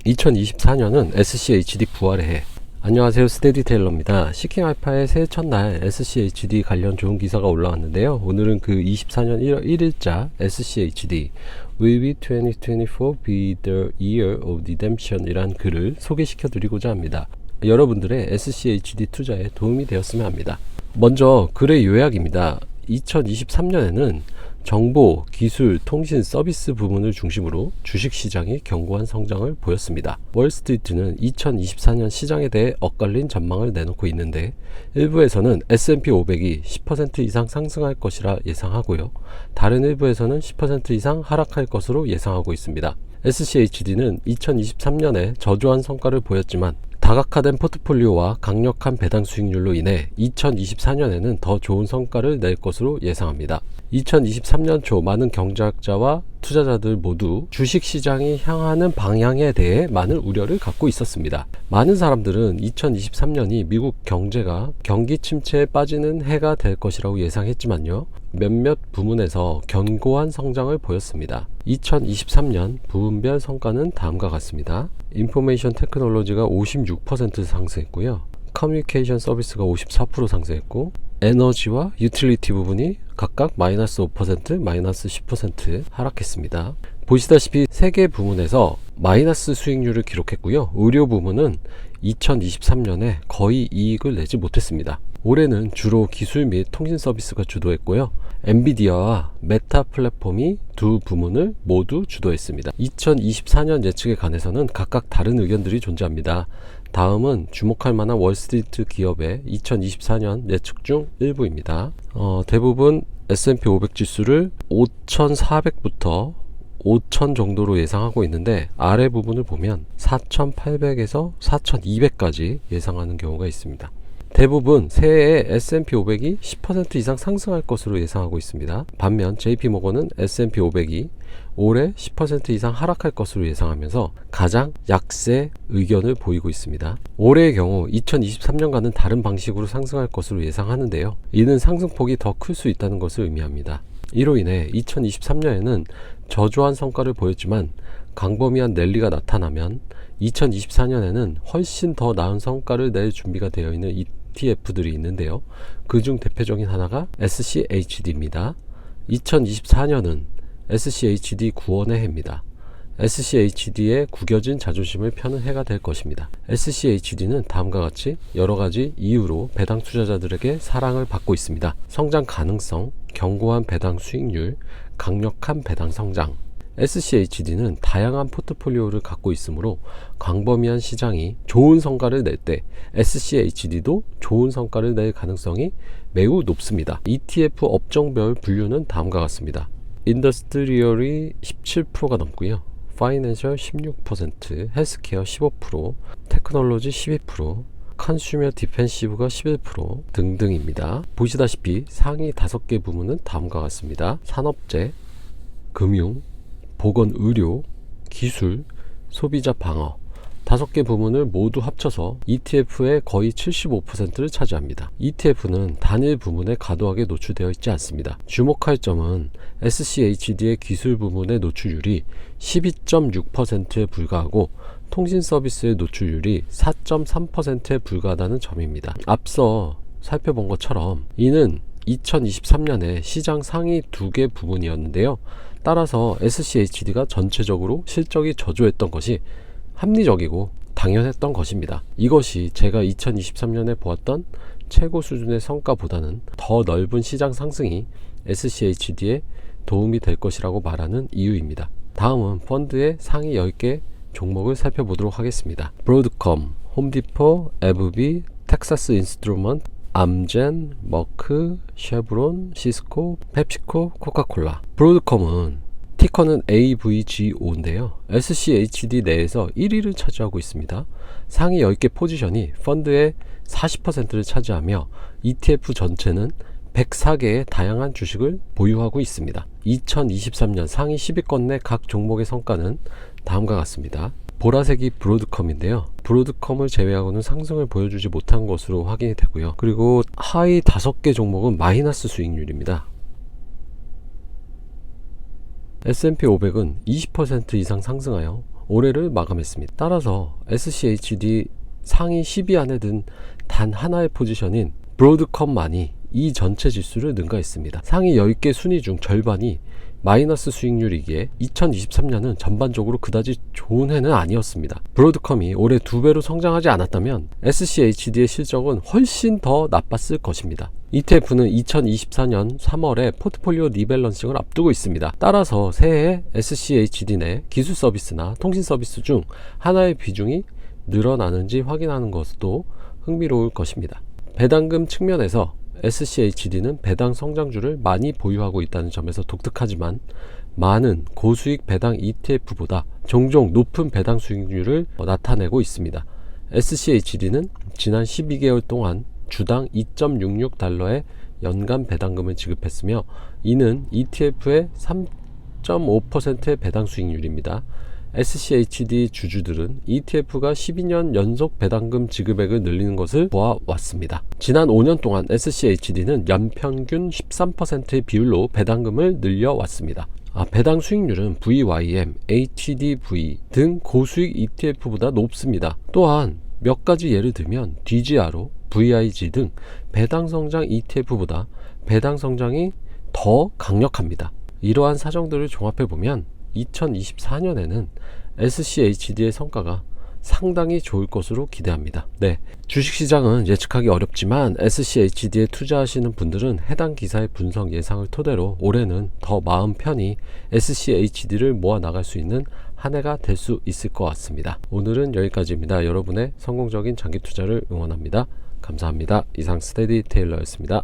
2024년은 SCHD 부활의 해. 안녕하세요, 스테디테일러입니다. 시킹알파의 새해 첫날 SCHD 관련 좋은 기사가 올라왔는데요. 오늘은 그 24년 1월 1일자 SCHD Will 2024 be the year of redemption? 이란 글을 소개시켜 드리고자 합니다. 여러분들의 SCHD 투자에 도움이 되었으면 합니다. 먼저 글의 요약입니다. 2023년에는 정보, 기술, 통신, 서비스 부문을 중심으로 주식시장이 견고한 성장을 보였습니다. 월스트리트는 2024년 시장에 대해 엇갈린 전망을 내놓고 있는데 일부에서는 S&P 500이 10% 이상 상승할 것이라 예상하고요. 다른 일부에서는 10% 이상 하락할 것으로 예상하고 있습니다. SCHD는 2023년에 저조한 성과를 보였지만 다각화된 포트폴리오와 강력한 배당 수익률로 인해 2024년에는 더 좋은 성과를 낼 것으로 예상합니다. 2023년 초 많은 경제학자와 투자자들 모두 주식시장이 향하는 방향에 대해 많은 우려를 갖고 있었습니다. 많은 사람들은 2023년이 미국 경제가 경기 침체에 빠지는 해가 될 것이라고 예상했지만요. 몇몇 부문에서 견고한 성장을 보였습니다. 2023년 부문별 성과는 다음과 같습니다. 인포메이션 테크놀로지가 56% 상승했고요. 커뮤니케이션 서비스가 54% 상승했고, 에너지와 유틸리티 부분이 각각 마이너스 5%, 마이너스 10% 하락했습니다. 보시다시피 세 개 부문에서 마이너스 수익률을 기록했고요. 의료 부문은 2023년에 거의 이익을 내지 못했습니다. 올해는 주로 기술 및 통신 서비스가 주도했고요. 엔비디아와 메타 플랫폼이 두 부문을 모두 주도했습니다. 2024년 예측에 관해서는 각각 다른 의견들이 존재합니다. 다음은 주목할 만한 월스트리트 기업의 2024년 예측 중 일부입니다. 대부분 S&P 500 지수를 5,400부터 5,000 정도로 예상하고 있는데 아래 부분을 보면 4,800에서 4,200까지 예상하는 경우가 있습니다. 대부분 새해에 S&P 500이 10% 이상 상승할 것으로 예상하고 있습니다. 반면 JP모건은 S&P 500이 올해 10% 이상 하락할 것으로 예상하면서 가장 약세 의견을 보이고 있습니다. 올해의 경우 2023년과는 다른 방식으로 상승할 것으로 예상하는데요. 이는 상승폭이 더 클 수 있다는 것을 의미합니다. 이로 인해 2023년에는 저조한 성과를 보였지만 광범위한 랠리가 나타나면 2024년에는 훨씬 더 나은 성과를 낼 준비가 되어 있는 ETF들이 있는데요. 그중 대표적인 하나가 SCHD입니다. 2024년은 SCHD 구원의 해입니다. SCHD의 구겨진 자존심을 펴는 해가 될 것입니다. SCHD는 다음과 같이 여러가지 이유로 배당 투자자들에게 사랑을 받고 있습니다. 성장 가능성, 견고한 배당 수익률, 강력한 배당 성장. SCHD는 다양한 포트폴리오를 갖고 있으므로 광범위한 시장이 좋은 성과를 낼 때 SCHD도 좋은 성과를 낼 가능성이 매우 높습니다. ETF 업종별 분류는 다음과 같습니다. 인더스트리얼이 17%가 넘고요. 파이낸셜 16%, 헬스케어 15%, 테크놀로지 12%, 컨슈머 디펜시브가 11% 등등입니다. 보시다시피 상위 5개 부문은 다음과 같습니다. 산업재, 금융, 보건의료, 기술, 소비자 방어 5개 부문을 모두 합쳐서 ETF의 거의 75%를 차지합니다. ETF는 단일 부문에 과도하게 노출되어 있지 않습니다. 주목할 점은 SCHD의 기술 부문의 노출률이 12.6%에 불과하고 통신 서비스의 노출률이 4.3%에 불과하다는 점입니다. 앞서 살펴본 것처럼 이는 2023년에 시장 상위 2개 부문이었는데요. 따라서 SCHD가 전체적으로 실적이 저조했던 것이 합리적이고 당연했던 것입니다. 이것이 제가 2023년에 보았던 최고 수준의 성과보다는 더 넓은 시장 상승이 SCHD에 도움이 될 것이라고 말하는 이유입니다. 다음은 펀드의 상위 10개 종목을 살펴보도록 하겠습니다. 브로드컴, 홈디포, 에브비, 텍사스 인스트루먼트, 암젠, 머크, 쉐브론, 시스코, 펩시코, 코카콜라. 브로드컴은 티커는 AVGO인데요. SCHD 내에서 1위를 차지하고 있습니다. 상위 10개 포지션이 펀드의 40%를 차지하며 ETF 전체는 104개의 다양한 주식을 보유하고 있습니다. 2023년 상위 10위권 내 각 종목의 성과는 다음과 같습니다. 보라색이 브로드컴인데요. 브로드컴을 제외하고는 상승을 보여주지 못한 것으로 확인이 되고요. 그리고 하위 5개 종목은 마이너스 수익률입니다. S&P 500은 20% 이상 상승하여 올해를 마감했습니다. 따라서 SCHD 상위 10위 안에 든 단 하나의 포지션인 브로드컴만이 이 전체 지수를 능가했습니다. 상위 10개 순위 중 절반이 마이너스 수익률이기에 2023년은 전반적으로 그다지 좋은 해는 아니었습니다. 브로드컴이 올해 2배로 성장하지 않았다면 SCHD의 실적은 훨씬 더 나빴을 것입니다. ETF는 2024년 3월에 포트폴리오 리밸런싱을 앞두고 있습니다. 따라서 새해 SCHD 내 기술 서비스나 통신 서비스 중 하나의 비중이 늘어나는지 확인하는 것도 흥미로울 것입니다. 배당금 측면에서 SCHD는 배당 성장주를 많이 보유하고 있다는 점에서 독특하지만 많은 고수익 배당 ETF보다 종종 높은 배당 수익률을 나타내고 있습니다. SCHD는 지난 12개월 동안 주당 2.66달러의 연간 배당금을 지급했으며 이는 ETF의 3.5%의 배당 수익률입니다. SCHD 주주들은 ETF가 12년 연속 배당금 지급액을 늘리는 것을 보아왔습니다. 지난 5년 동안 SCHD는 연평균 13%의 비율로 배당금을 늘려왔습니다. 배당 수익률은 VYM, HDV 등 고수익 ETF보다 높습니다. 또한 몇 가지 예를 들면 DGRO, VIG 등 배당 성장 ETF보다 배당 성장이 더 강력합니다. 이러한 사정들을 종합해보면 2024년에는 SCHD의 성과가 상당히 좋을 것으로 기대합니다. 네, 주식시장은 예측하기 어렵지만 SCHD에 투자하시는 분들은 해당 기사의 분석 예상을 토대로 올해는 더 마음 편히 SCHD를 모아 나갈 수 있는 한 해가 될 수 있을 것 같습니다. 오늘은 여기까지입니다. 여러분의 성공적인 장기 투자를 응원합니다. 감사합니다. 이상 스테디 테일러였습니다.